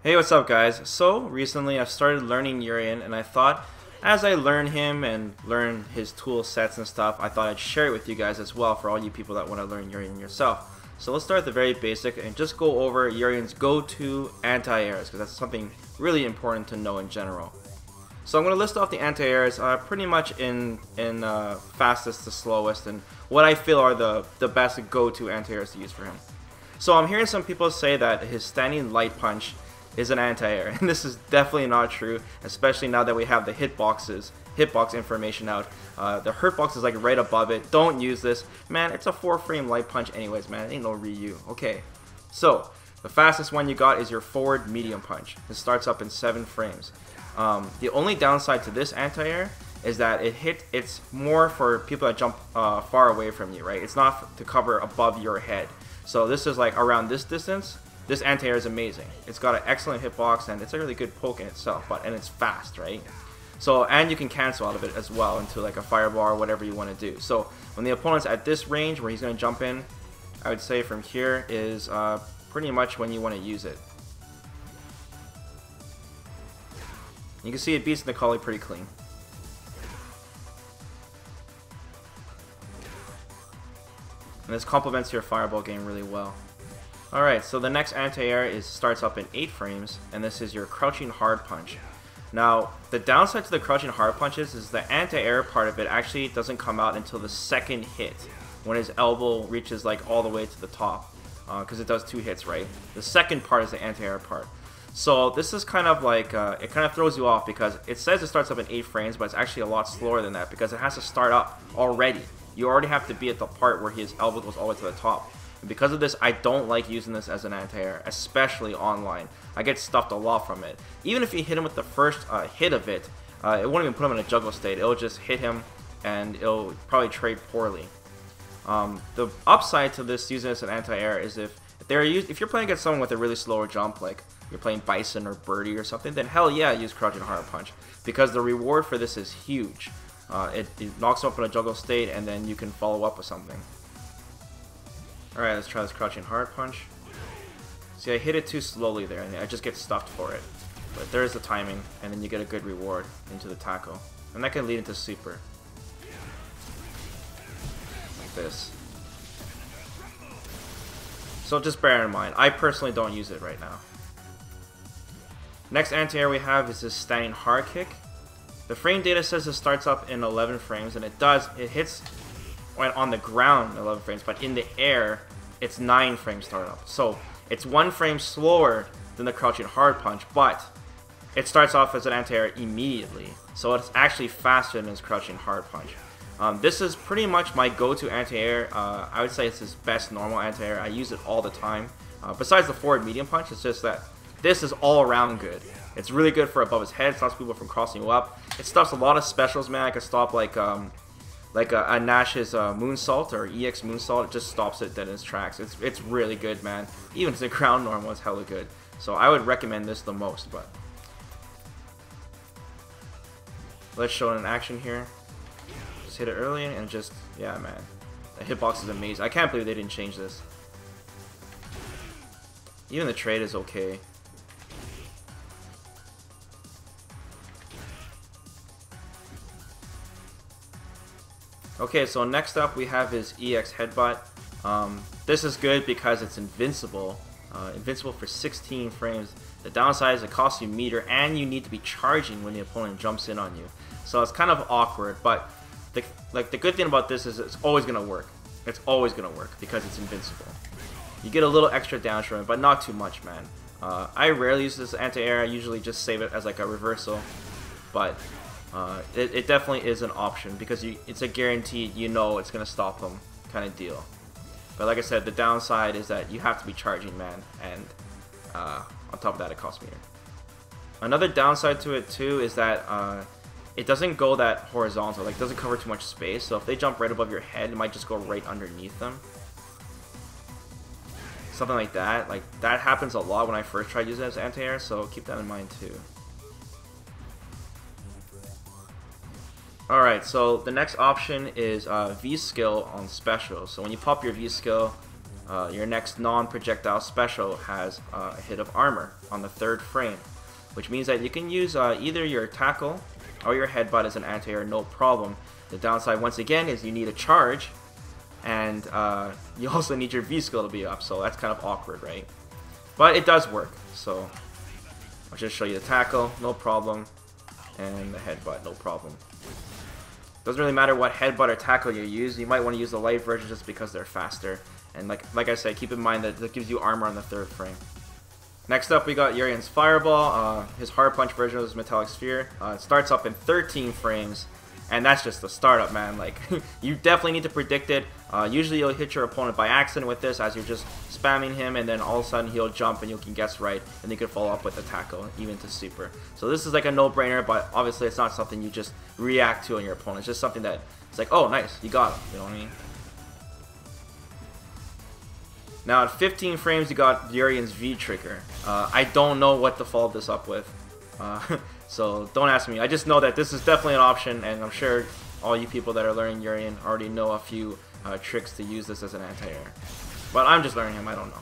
Hey, what's up guys? So recently I've started learning Urien, and I thought as I learn him and learn his tool sets and stuff, I thought I'd share it with you guys as well for all you people that want to learn Urien yourself. So let's start at the very basic and just go over Urien's go-to anti-airs, because that's something really important to know in general. So I'm going to list off the anti-airs pretty much in fastest to slowest and what I feel are the best go-to anti-airs to use for him. So I'm hearing some people say that his standing light punch is an anti-air, and this is definitely not true, especially now that we have the hitbox information out. The hurtbox is like right above it. Don't use this, man. It's a 4-frame light punch anyways, man. It ain't no Ryu. Okay, so the fastest one you got is your forward medium punch. It starts up in 7 frames. The only downside to this anti-air is that it's more for people that jump far away from you, right? It's not to cover above your head. So this is like around this distance. This anti-air is amazing. It's got an excellent hitbox and it's a really good poke in itself, and it's fast, right? So, and you can cancel out of it as well into like a fireball or whatever you want to do. So when the opponent's at this range where he's going to jump in, I would say from here is pretty much when you want to use it. You can see it beats Nikali pretty clean. And this complements your fireball game really well. Alright, so the next anti-air starts up in 8 frames, and this is your crouching hard punch. Now, the downside to the crouching hard punches is the anti-air part of it actually doesn't come out until the second hit, when his elbow reaches like all the way to the top, because it does 2 hits, right? The second part is the anti-air part. So this is kind of like, it kind of throws you off because it says it starts up in 8 frames, but it's actually a lot slower than that because it has to start up already. You already have to be at the part where his elbow goes all the way to the top. And because of this, I don't like using this as an anti-air, especially online. I get stuffed a lot from it. Even if you hit him with the first hit of it, it won't even put him in a juggle state. It'll just hit him and it'll probably trade poorly. The upside to this using this as an anti-air is if you're playing against someone with a really slower jump, like you're playing Bison or Birdie or something, then hell yeah, use Crouching Hard Punch. Because the reward for this is huge. It knocks him up in a juggle state and then you can follow up with something. Alright, let's try this Crouching Hard Punch. See, I hit it too slowly there, and I just get stuffed for it. But there's the timing, and then you get a good reward into the tackle. And that can lead into super. Like this. So just bear in mind, I personally don't use it right now. Next anti-air we have is this standing hard kick. The frame data says it starts up in 11 frames, and it does. It hits on the ground 11 frames, but in the air it's 9 frames startup. So it's 1 frame slower than the crouching hard punch, but it starts off as an anti-air immediately. So it's actually faster than his crouching hard punch. This is pretty much my go-to anti-air. I would say it's his best normal anti-air. I use it all the time. Besides the forward medium punch, it's just that this is all around good. It's really good for above his head. It stops people from crossing you up. It stops a lot of specials, man. I can stop like a Nash's moonsault or EX moonsault. It just stops it dead in its tracks. It's really good, man. Even as a ground normal, it's hella good. So I would recommend this the most. But let's show it in action here. Just hit it early and just, yeah, man. The hitbox is amazing. I can't believe they didn't change this. Even the trade is okay. Okay, so next up we have his EX Headbutt. This is good because it's invincible. Invincible for 16 frames. The downside is it costs you meter and you need to be charging when the opponent jumps in on you. So it's kind of awkward, but the good thing about this is it's always going to work. It's always going to work because it's invincible. You get a little extra damage from it, but not too much, man. I rarely use this anti-air. I usually just save it as like a reversal, but it definitely is an option because it's a guaranteed, you know, it's going to stop them kind of deal. But like I said, the downside is that you have to be charging, man, and on top of that, it costs meter. Another downside to it too is that it doesn't go that horizontal, like it doesn't cover too much space, so if they jump right above your head, it might just go right underneath them. Something like that happens a lot when I first tried using it as anti-air, so keep that in mind too. Alright, so the next option is V skill on special. So when you pop your V skill, your next non-projectile special has a hit of armor on the 3rd frame, which means that you can use either your tackle or your headbutt as an anti-air, no problem. The downside, once again, is you need a charge, and you also need your V skill to be up, so that's kind of awkward, right? But it does work, so I'll just show you the tackle, no problem, and the headbutt, no problem. Doesn't really matter what headbutt or tackle you use. You might want to use the light version just because they're faster. And like I said, keep in mind that gives you armor on the 3rd frame. Next up, we got Urien's Fireball. His Hard Punch version of his Metallic Sphere. It starts up in 13 frames, and that's just the startup, man. Like, you definitely need to predict it. Usually you'll hit your opponent by accident with this as you're just spamming him, and then all of a sudden he'll jump and you can guess right, and you can follow up with the tackle, even to super. So this is like a no-brainer, but obviously it's not something you just react to on your opponent. It's just something that it's like, oh, nice, you got him. You know what I mean? Now at 15 frames, you got Urien's V trigger. I don't know what to follow this up with, so don't ask me. I just know that this is definitely an option, and I'm sure all you people that are learning Urien already know a few tricks to use this as an anti-air. But I'm just learning him, I don't know.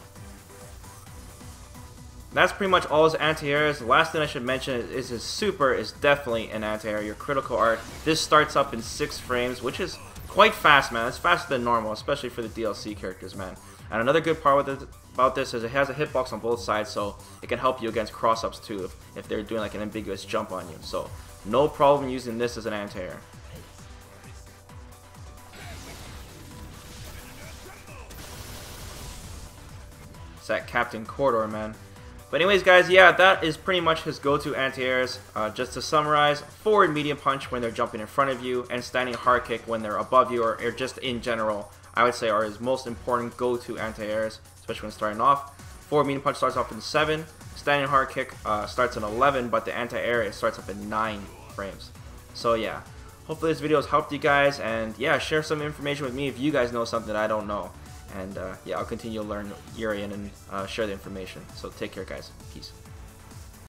That's pretty much all his anti-airs. The last thing I should mention is his super is definitely an anti-air, your critical art. This starts up in 6 frames, which is quite fast, man. It's faster than normal, especially for the DLC characters, man. And another good part about this is it has a hitbox on both sides, so it can help you against cross-ups too if they're doing like an ambiguous jump on you. So no problem using this as an anti-air. It's that Captain Corridor, man. But anyways, guys, yeah, that is pretty much his go-to anti-airs. Just to summarize, forward medium punch when they're jumping in front of you, and standing hard kick when they're above you, or just in general, I would say are his most important go-to anti-airs, especially when starting off. Forward medium punch starts off in 7, standing hard kick starts in 11, but the anti-air starts up in 9 frames. So yeah, hopefully this video has helped you guys, and yeah, share some information with me if you guys know something that I don't know. And yeah, I'll continue to learn Urien and share the information. So take care, guys. Peace.